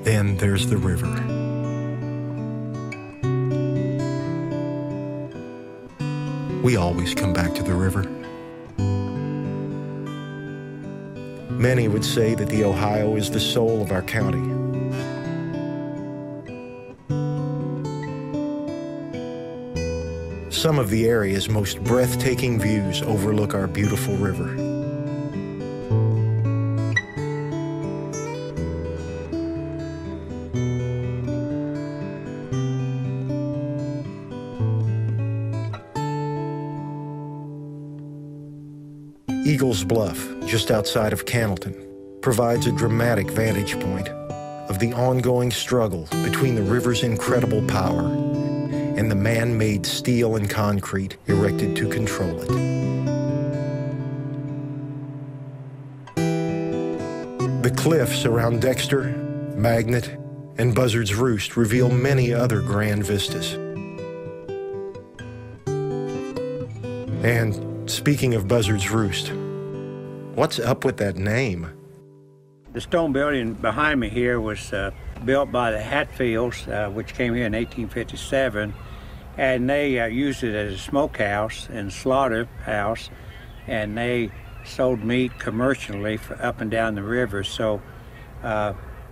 Then there's the river. We always come back to the river. Many would say that the Ohio is the soul of our county. Some of the area's most breathtaking views overlook our beautiful river. Eagles Bluff, just outside of Cannelton, provides a dramatic vantage point of the ongoing struggle between the river's incredible power and the man-made steel and concrete erected to control it. The cliffs around Dexter, Magnet, and Buzzard's Roost reveal many other grand vistas. And speaking of Buzzard's Roost, what's up with that name? The stone building behind me here was built by the Hatfields, which came here in 1857, and they used it as a smokehouse and slaughterhouse, and they sold meat commercially for up and down the river. So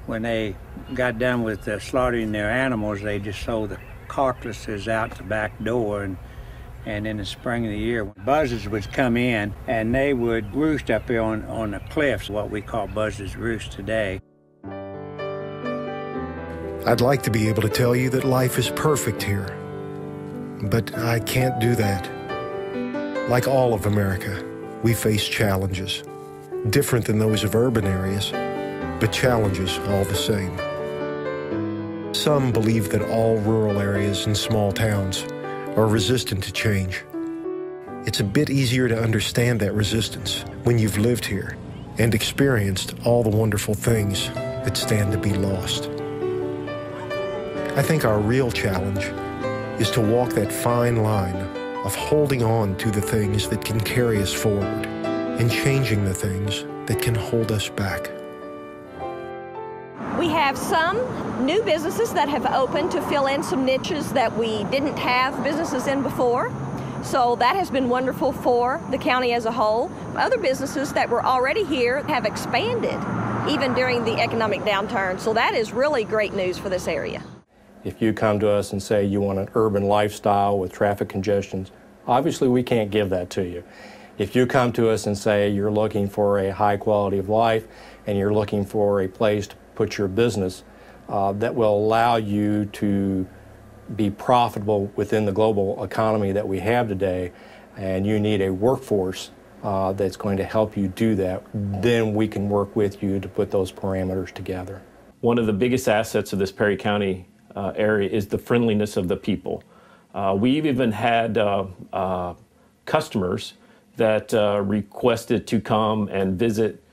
when they got done with slaughtering their animals, they just sold the carcasses out the back door, and in the spring of the year, buzzards would come in and they would roost up here on the cliffs, what we call Buzzard's Roost today. I'd like to be able to tell you that life is perfect here, but I can't do that. Like all of America, we face challenges, different than those of urban areas, but challenges all the same. Some believe that all rural areas and small towns are resistant to change. It's a bit easier to understand that resistance when you've lived here and experienced all the wonderful things that stand to be lost. I think our real challenge is to walk that fine line of holding on to the things that can carry us forward and changing the things that can hold us back. We have some new businesses that have opened to fill in some niches that we didn't have businesses in before. So that has been wonderful for the county as a whole. Other businesses that were already here have expanded even during the economic downturn. So that is really great news for this area. If you come to us and say you want an urban lifestyle with traffic congestions, obviously we can't give that to you. If you come to us and say you're looking for a high quality of life and you're looking for a place to put your business that will allow you to be profitable within the global economy that we have today, and you need a workforce that's going to help you do that, then we can work with you to put those parameters together. One of the biggest assets of this Perry County area is the friendliness of the people. We've even had customers that requested to come and visit,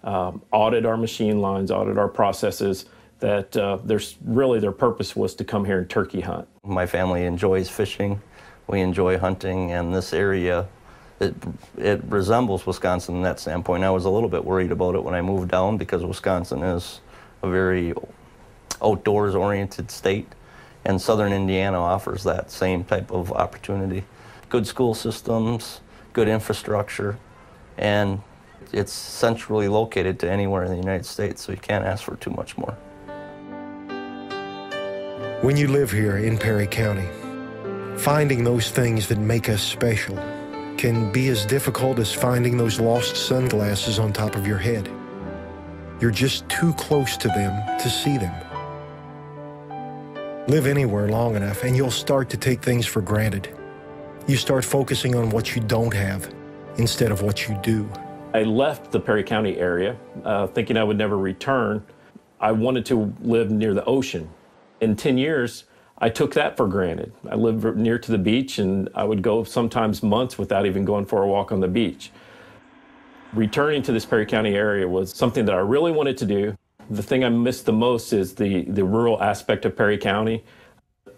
audit our machine lines, audit our processes, that their purpose was to come here and turkey hunt. My family enjoys fishing, we enjoy hunting, and this area, it resembles Wisconsin in that standpoint. I was a little bit worried about it when I moved down because Wisconsin is a very outdoors-oriented state, and southern Indiana offers that same type of opportunity. Good school systems, good infrastructure, and it's centrally located to anywhere in the United States, so you can't ask for too much more. When you live here in Perry County, finding those things that make us special can be as difficult as finding those lost sunglasses on top of your head. You're just too close to them to see them. Live anywhere long enough and you'll start to take things for granted. You start focusing on what you don't have instead of what you do. I left the Perry County area thinking I would never return. I wanted to live near the ocean. In 10 years, I took that for granted. I lived near to the beach, and I would go sometimes months without even going for a walk on the beach. Returning to this Perry County area was something that I really wanted to do. The thing I missed the most is the rural aspect of Perry County.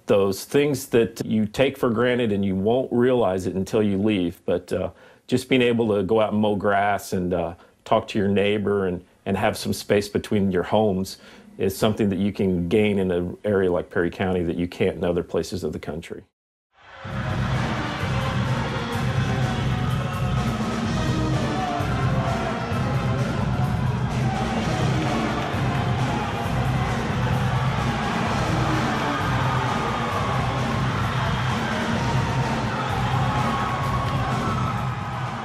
Those things that you take for granted and you won't realize it until you leave. But just being able to go out and mow grass and talk to your neighbor and and have some space between your homes is something that you can gain in an area like Perry County that you can't in other places of the country.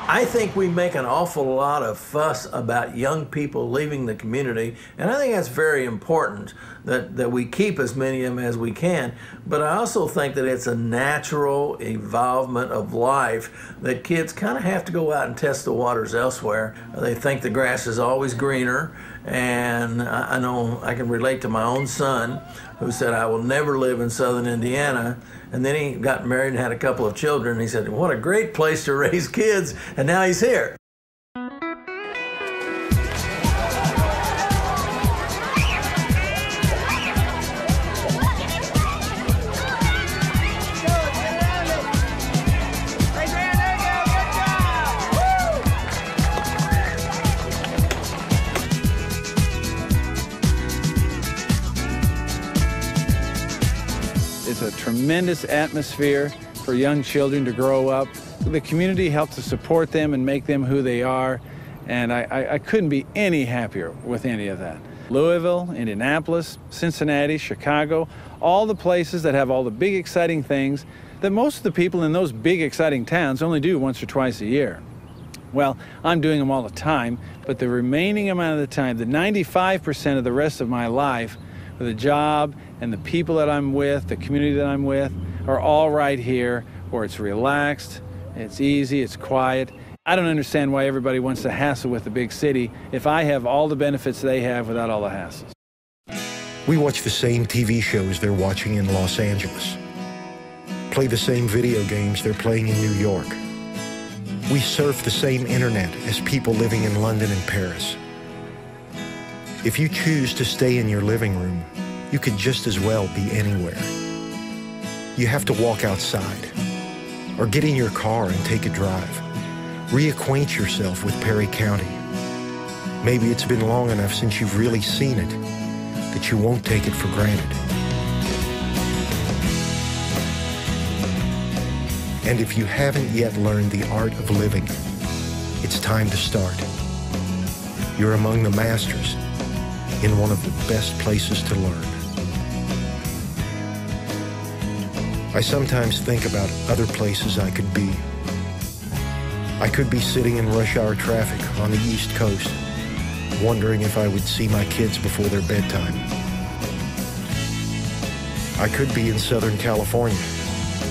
I think we make an awful lot of fuss about young people leaving the community, and I think that's very important that we keep as many of them as we can. But I also think that it's a natural evolvement of life that kids kind of have to go out and test the waters elsewhere. They think the grass is always greener, and I know I can relate to my own son who said, I will never live in southern Indiana. And then he got married and had a couple of children. And he said, what a great place to raise kids. And now he's here. It's a tremendous atmosphere for young children to grow up. The community helps to support them and make them who they are, and I couldn't be any happier with any of that. Louisville, Indianapolis, Cincinnati, Chicago, all the places that have all the big exciting things that most of the people in those big exciting towns only do once or twice a year. Well, I'm doing them all the time, but the remaining amount of the time, the 95% of the rest of my life, the job and the people that I'm with, the community that I'm with, are all right here, where it's relaxed, it's easy, it's quiet. I don't understand why everybody wants to hassle with the big city if I have all the benefits they have without all the hassles. We watch the same TV shows they're watching in Los Angeles, play the same video games they're playing in New York. We surf the same internet as people living in London and Paris. If you choose to stay in your living room, you could just as well be anywhere. You have to walk outside, or get in your car and take a drive. Reacquaint yourself with Perry County. Maybe it's been long enough since you've really seen it that you won't take it for granted. And if you haven't yet learned the art of living, it's time to start. You're among the masters in one of the best places to learn. I sometimes think about other places I could be. I could be sitting in rush hour traffic on the East Coast, wondering if I would see my kids before their bedtime. I could be in Southern California,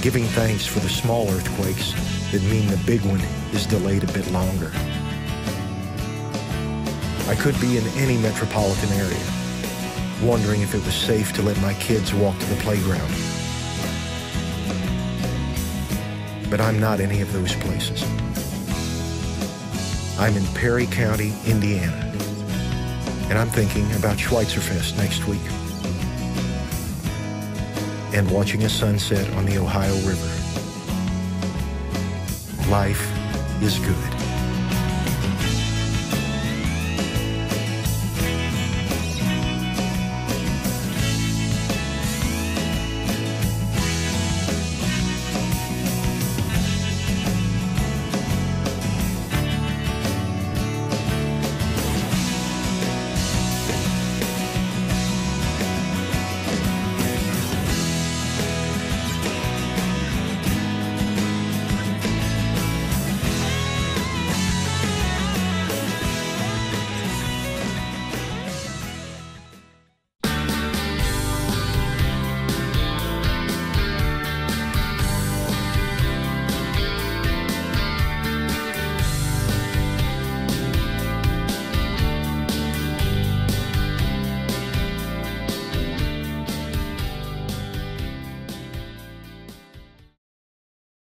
giving thanks for the small earthquakes that mean the big one is delayed a bit longer. I could be in any metropolitan area, wondering if it was safe to let my kids walk to the playground. But I'm not any of those places. I'm in Perry County, Indiana, and I'm thinking about Schweitzerfest next week and watching a sunset on the Ohio River. Life is good.